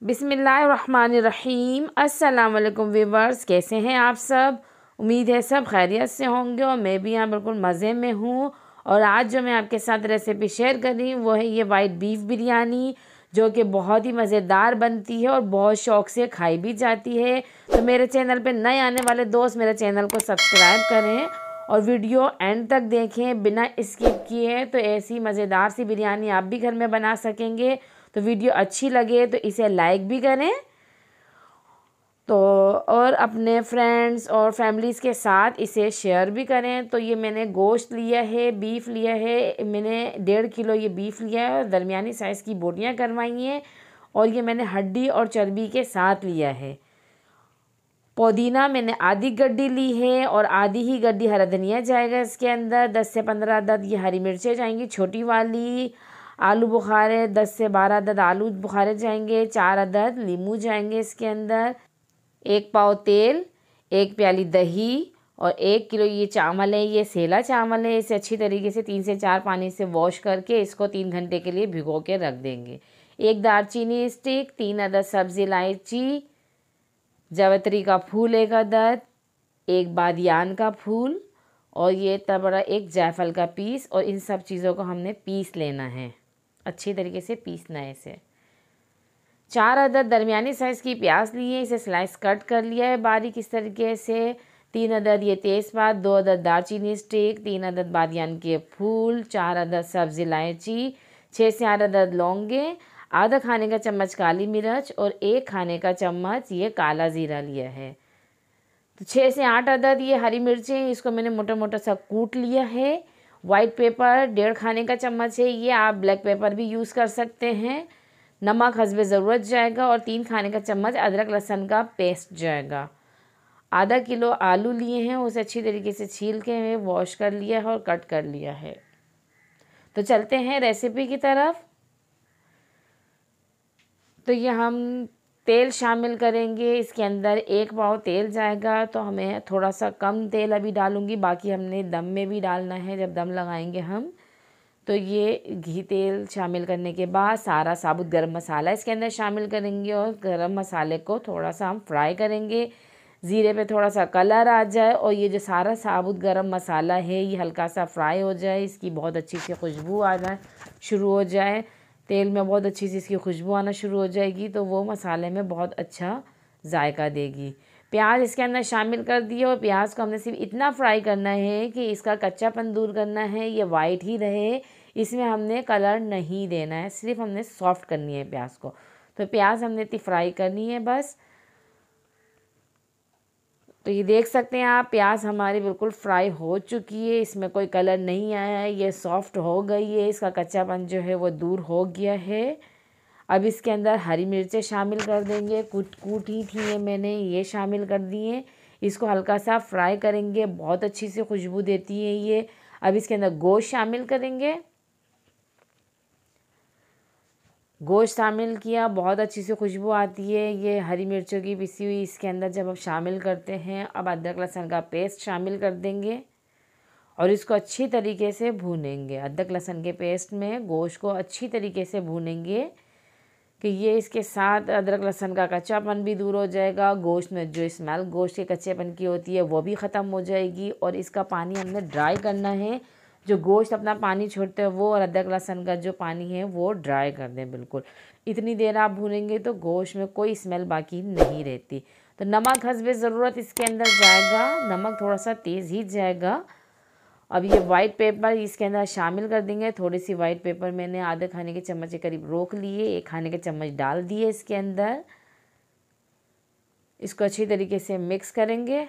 बिस्मिल्लाहिर्रहमानिर्रहीम। अस्सलाम वालेकुम व्यूवर्स, कैसे हैं आप सब। उम्मीद है सब खैरियत से होंगे और मैं भी यहाँ बिल्कुल मज़े में हूँ। और आज जो मैं आपके साथ रेसिपी शेयर कर रही हूँ वो है ये वाइट बीफ बिरयानी, जो कि बहुत ही मज़ेदार बनती है और बहुत शौक़ से खाई भी जाती है। तो मेरे चैनल पे नए आने वाले दोस्त मेरे चैनल को सब्सक्राइब करें और वीडियो एंड तक देखें बिना स्किप किए, तो ऐसी मज़ेदार सी बिरयानी आप भी घर में बना सकेंगे। तो वीडियो अच्छी लगे तो इसे लाइक भी करें, तो और अपने फ्रेंड्स और फैमिलीज़ के साथ इसे शेयर भी करें। तो ये मैंने गोश्त लिया है, बीफ लिया है, मैंने 1.5 किलो ये बीफ लिया है और दरमियानी साइज़ की बोटियाँ करवाई हैं। और ये मैंने हड्डी और चर्बी के साथ लिया है। पुदीना मैंने आधी गड्डी ली है और आधी ही गड्डी हरा धनिया जाएगा इसके अंदर। 10 से 15 अदद ये हरी मिर्चें जाएंगी छोटी वाली। आलू बुखारे 10 से 12 अदद आलू बुखारे जाएंगे। 4 अदद नींबू जाएंगे इसके अंदर। 1 पाव तेल, 1 प्याली दही और 1 किलो ये चावल है, ये सेला चावल है। इसे अच्छी तरीके से 3 से 4 पानी से वॉश करके इसको 3 घंटे के लिए भिगो के रख देंगे। 1 दालचीनी स्टिक, 3 अदद सब्ज़ी इलायची, जावित्री का फूल 1 अदद, 1 बादियान का फूल और ये इतना बड़ा 1 जायफल का पीस। और इन सब चीज़ों को हमने पीस लेना है, अच्छी तरीके से पीसना है इसे। 4 अदद दरमियानी साइज़ की प्याज ली है, इसे स्लाइस कट कर लिया है बारीक इस तरीके से। 3 अदद ये तेज़पात, 2 अदद दालचीनी स्टिक, 3 अदद बादियान के फूल, 4 अदद सब्ज़ी इलायची, 6 से 8 अदद लौंगे, आधा खाने का चम्मच काली मिर्च और 1 खाने का चम्मच ये काला ज़ीरा लिया है। तो 6 से 8 अदद ये हरी मिर्चें, इसको मैंने मोटा मोटा सा कूट लिया है। वाइट पेपर 1.5 खाने का चम्मच है, ये आप ब्लैक पेपर भी यूज़ कर सकते हैं। नमक हस्बे ज़रूरत जाएगा और 3 खाने का चम्मच अदरक लहसुन का पेस्ट जाएगा। आधा किलो आलू लिए हैं, उसे अच्छी तरीके से छील के वॉश कर लिया है और कट कर लिया है। तो चलते हैं रेसिपी की तरफ। तो ये हम तेल शामिल करेंगे इसके अंदर। 1 पाव तेल जाएगा, तो हमें थोड़ा सा कम तेल अभी डालूंगी, बाकी हमने दम में भी डालना है जब दम लगाएंगे हम। तो ये घी तेल शामिल करने के बाद सारा साबुत गरम मसाला इसके अंदर शामिल करेंगे और गरम मसाले को थोड़ा सा हम फ्राई करेंगे। ज़ीरे पे थोड़ा सा कलर आ जाए और ये जो सारा साबुत गरम मसाला है ये हल्का सा फ्राई हो जाए, इसकी बहुत अच्छी सी खुशबू आना शुरू हो जाए, तेल में बहुत अच्छी सी इसकी खुशबू आना शुरू हो जाएगी, तो वो मसाले में बहुत अच्छा जायका देगी। प्याज इसके अंदर शामिल कर दिए और प्याज को हमने सिर्फ इतना फ्राई करना है कि इसका कच्चापन दूर करना है, ये वाइट ही रहे, इसमें हमने कलर नहीं देना है, सिर्फ हमने सॉफ्ट करनी है प्याज को। तो प्याज हमने इतनी फ्राई करनी है बस। तो ये देख सकते हैं आप, प्याज हमारी बिल्कुल फ्राई हो चुकी है, इसमें कोई कलर नहीं आया है, ये सॉफ्ट हो गई है, इसका कच्चापन जो है वो दूर हो गया है। अब इसके अंदर हरी मिर्चें शामिल कर देंगे, कूटी थी ये मैंने, ये शामिल कर दिए। इसको हल्का सा फ्राई करेंगे, बहुत अच्छी सी खुशबू देती है ये। अब इसके अंदर गोश्त शामिल करेंगे, गोश्त शामिल किया, बहुत अच्छी सी खुशबू आती है ये हरी मिर्चों की पिसी हुई इसके अंदर जब हम शामिल करते हैं। अब अदरक लहसुन का पेस्ट शामिल कर देंगे और इसको अच्छी तरीके से भूनेंगे। अदरक लहसुन के पेस्ट में गोश्त को अच्छी तरीके से भूनेंगे कि ये इसके साथ अदरक लहसुन का कच्चापन भी दूर हो जाएगा, गोश्त में जो स्मेल गोश्त के कच्चेपन की होती है वो भी ख़त्म हो जाएगी। और इसका पानी हमने ड्राई करना है, जो गोश्त अपना पानी छोड़ते हैं वो, और अदरक लहसुन का जो पानी है वो ड्राई कर दें बिल्कुल। इतनी देर आप भूनेंगे तो गोश्त में कोई स्मेल बाकी नहीं रहती। तो नमक हस्बे ज़रूरत इसके अंदर जाएगा, नमक थोड़ा सा तेज़ ही जाएगा। अब ये वाइट पेपर इसके अंदर शामिल कर देंगे, थोड़ी सी वाइट पेपर मैंने आधे खाने के चम्मच के करीब रोक लिए, 1 खाने के चम्मच डाल दिए इसके अंदर। इसको अच्छी तरीके से मिक्स करेंगे,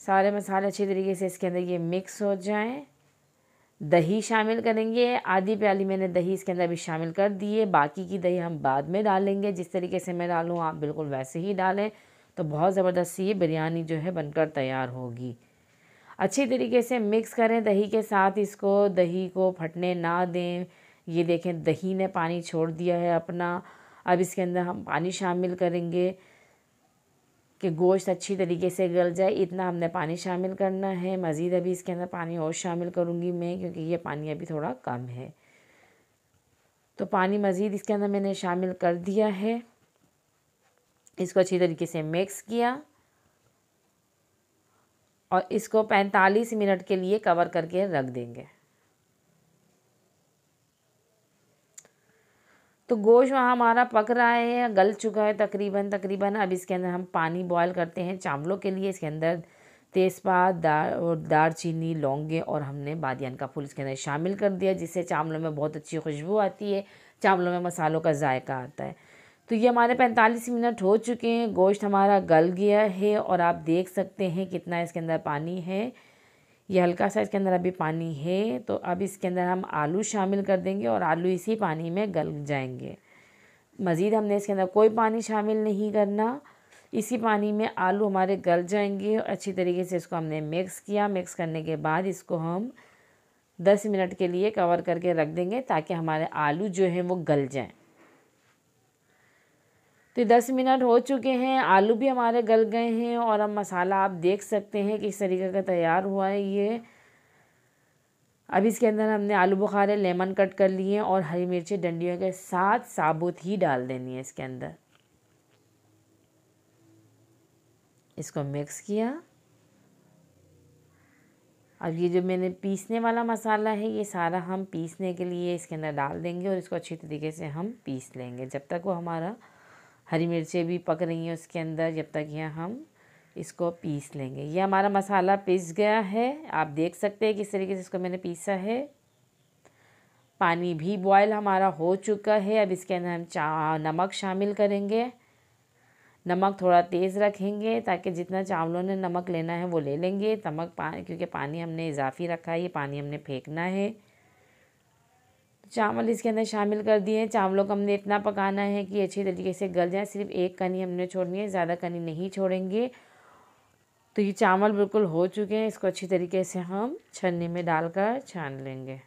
सारे मसाले अच्छी तरीके से इसके अंदर ये मिक्स हो जाएं। दही शामिल करेंगे, आधी प्याली मैंने दही इसके अंदर भी शामिल कर दी है, बाकी की दही हम बाद में डालेंगे। जिस तरीके से मैं डालूँ आप बिल्कुल वैसे ही डालें, तो बहुत ज़बरदस्त ये बिरयानी जो है बनकर तैयार होगी। अच्छी तरीके से मिक्स करें दही के साथ इसको, दही को फटने ना दें। ये देखें दही ने पानी छोड़ दिया है अपना। अब इसके अंदर हम पानी शामिल करेंगे कि गोश्त अच्छी तरीके से गल जाए, इतना हमने पानी शामिल करना है। मज़ीद अभी इसके अंदर पानी और शामिल करूँगी मैं, क्योंकि ये पानी अभी थोड़ा कम है। तो पानी मज़ीद इसके अंदर मैंने शामिल कर दिया है। इसको अच्छी तरीके से मिक्स किया और इसको 45 मिनट के लिए कवर करके रख देंगे। तो गोश्त वहाँ हमारा पक रहा है, गल चुका है तकरीबन। अब इसके अंदर हम पानी बॉयल करते हैं चावलों के लिए। इसके अंदर तेज़पात, दालचीनी, लौंगे और हमने बादियान का फूल इसके अंदर शामिल कर दिया, जिससे चावलों में बहुत अच्छी खुशबू आती है, चावलों में मसालों का जायका आता है। तो ये हमारे 45 मिनट हो चुके हैं, गोश्त हमारा गल गया है और आप देख सकते हैं कितना इसके अंदर पानी है। ये हल्का सा इसके अंदर अभी पानी है। तो अब इसके अंदर हम आलू शामिल कर देंगे और आलू इसी पानी में गल जाएंगे। मज़ीद हमने इसके अंदर कोई पानी शामिल नहीं करना, इसी पानी में आलू हमारे गल जाएंगे। और अच्छी तरीके से इसको हमने मिक्स किया। मिक्स करने के बाद इसको हम 10 मिनट के लिए कवर करके रख देंगे ताकि हमारे आलू जो हैं वो गल जाएं। तो 10 मिनट हो चुके हैं, आलू भी हमारे गल गए हैं और अब मसाला आप देख सकते हैं किस तरीके का तैयार हुआ है ये। अब इसके अंदर हमने आलू बुखारे, लेमन कट कर लिए और हरी मिर्ची डंडियों के साथ साबुत ही डाल देनी है इसके अंदर। इसको मिक्स किया। अब ये जो मैंने पीसने वाला मसाला है ये सारा हम पीसने के लिए इसके अंदर डाल देंगे और इसको अच्छी तरीके से हम पीस लेंगे जब तक वो हमारा हरी मिर्चें भी पक रही हैं उसके अंदर, जब तक ये हम इसको पीस लेंगे। ये हमारा मसाला पीस गया है, आप देख सकते हैं किस तरीके से इसको मैंने पीसा है। पानी भी बॉयल हमारा हो चुका है। अब इसके अंदर हम नमक शामिल करेंगे। नमक थोड़ा तेज़ रखेंगे ताकि जितना चावलों ने नमक लेना है वो ले लेंगे। क्योंकि पानी हमने इजाफी रखा है, ये पानी हमने फेंकना है। चावल इसके अंदर शामिल कर दिए। चावलों को हमने इतना पकाना है कि अच्छी तरीके से गल जाए। सिर्फ एक कनी हमने छोड़नी है, ज़्यादा कनी नहीं छोड़ेंगे। तो ये चावल बिल्कुल हो चुके हैं, इसको अच्छी तरीके से हम छन्नी में डालकर छान लेंगे।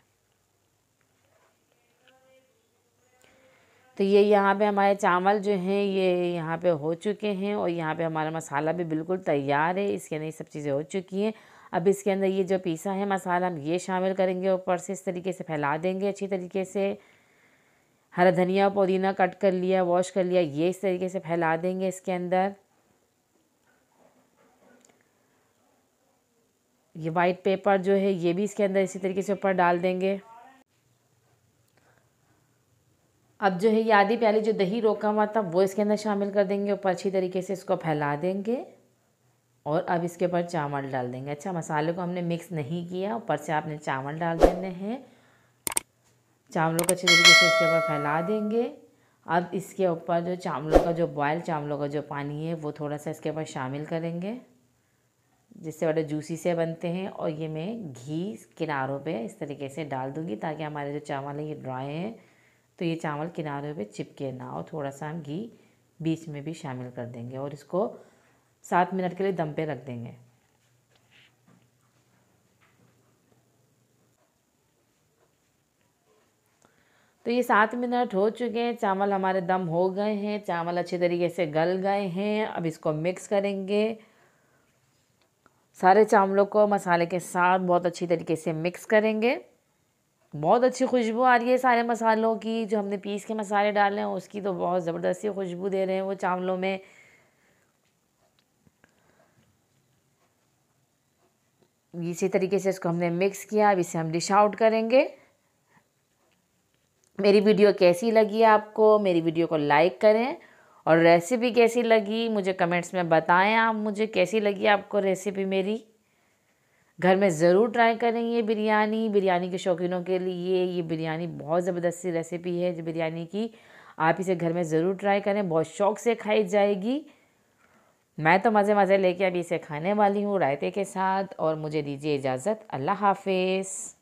तो ये यहाँ पे हमारे चावल जो हैं ये यहाँ पे हो चुके हैं और यहाँ पे हमारा मसाला भी बिल्कुल तैयार है। इसके अंदर ये सब चीज़ें हो चुकी हैं। अब इसके अंदर ये जो पीसा है मसाला हम ये शामिल करेंगे, ऊपर से इस तरीके से फैला देंगे अच्छी तरीके से। हरा धनिया, पुदीना कट कर लिया, वॉश कर लिया, ये इस तरीके से फैला देंगे इसके अंदर। ये वाइट पेपर जो है ये भी इसके अंदर इसी तरीके से ऊपर डाल देंगे। अब जो है ये आधी प्याली जो दही रोका हुआ था वो इसके अंदर शामिल कर देंगे, ऊपर अच्छी तरीके से इसको फैला देंगे और अब इसके ऊपर चावल डाल देंगे। अच्छा, मसाले को हमने मिक्स नहीं किया, ऊपर से आपने चावल डाल देने हैं। चावलों को अच्छी तरीके से इसके ऊपर फैला देंगे। अब इसके ऊपर जो चावलों का जो बॉयल चावलों का जो पानी है वो थोड़ा सा इसके ऊपर शामिल करेंगे, जिससे बड़े जूसी से बनते हैं। और ये मैं घी किनारों पे इस तरीके से डाल दूँगी ताकि हमारे जो चावल हैं ये ड्राई हैं, तो ये चावल किनारों पे चिपके ना हो। थोड़ा सा हम घी बीच में भी शामिल कर देंगे और इसको 7 मिनट के लिए दम पे रख देंगे। तो ये 7 मिनट हो चुके हैं, चावल हमारे दम हो गए हैं, चावल अच्छे तरीके से गल गए हैं। अब इसको मिक्स करेंगे, सारे चावलों को मसाले के साथ बहुत अच्छी तरीके से मिक्स करेंगे। बहुत अच्छी खुशबू आ रही है सारे मसालों की, जो हमने पीस के मसाले डाले हैं उसकी तो बहुत ज़बरदस्ती खुशबू दे रहे हैं वो चावलों में। इसी तरीके से इसको हमने मिक्स किया। अब इसे हम डिश आउट करेंगे। मेरी वीडियो कैसी लगी आपको? मेरी वीडियो को लाइक करें और रेसिपी कैसी लगी मुझे कमेंट्स में बताएं। आप मुझे कैसी लगी आपको रेसिपी मेरी। घर में ज़रूर ट्राई करें ये बिरयानी के शौकीनों के लिए ये बिरयानी बहुत ज़बरदस्त सी रेसिपी है जो बिरयानी की। आप इसे घर में ज़रूर ट्राई करें, बहुत शौक़ से खाई जाएगी। मैं तो मज़े लेके अभी इसे खाने वाली हूँ रायते के साथ। और मुझे दीजिए इजाज़त। अल्लाह हाफ़िज़।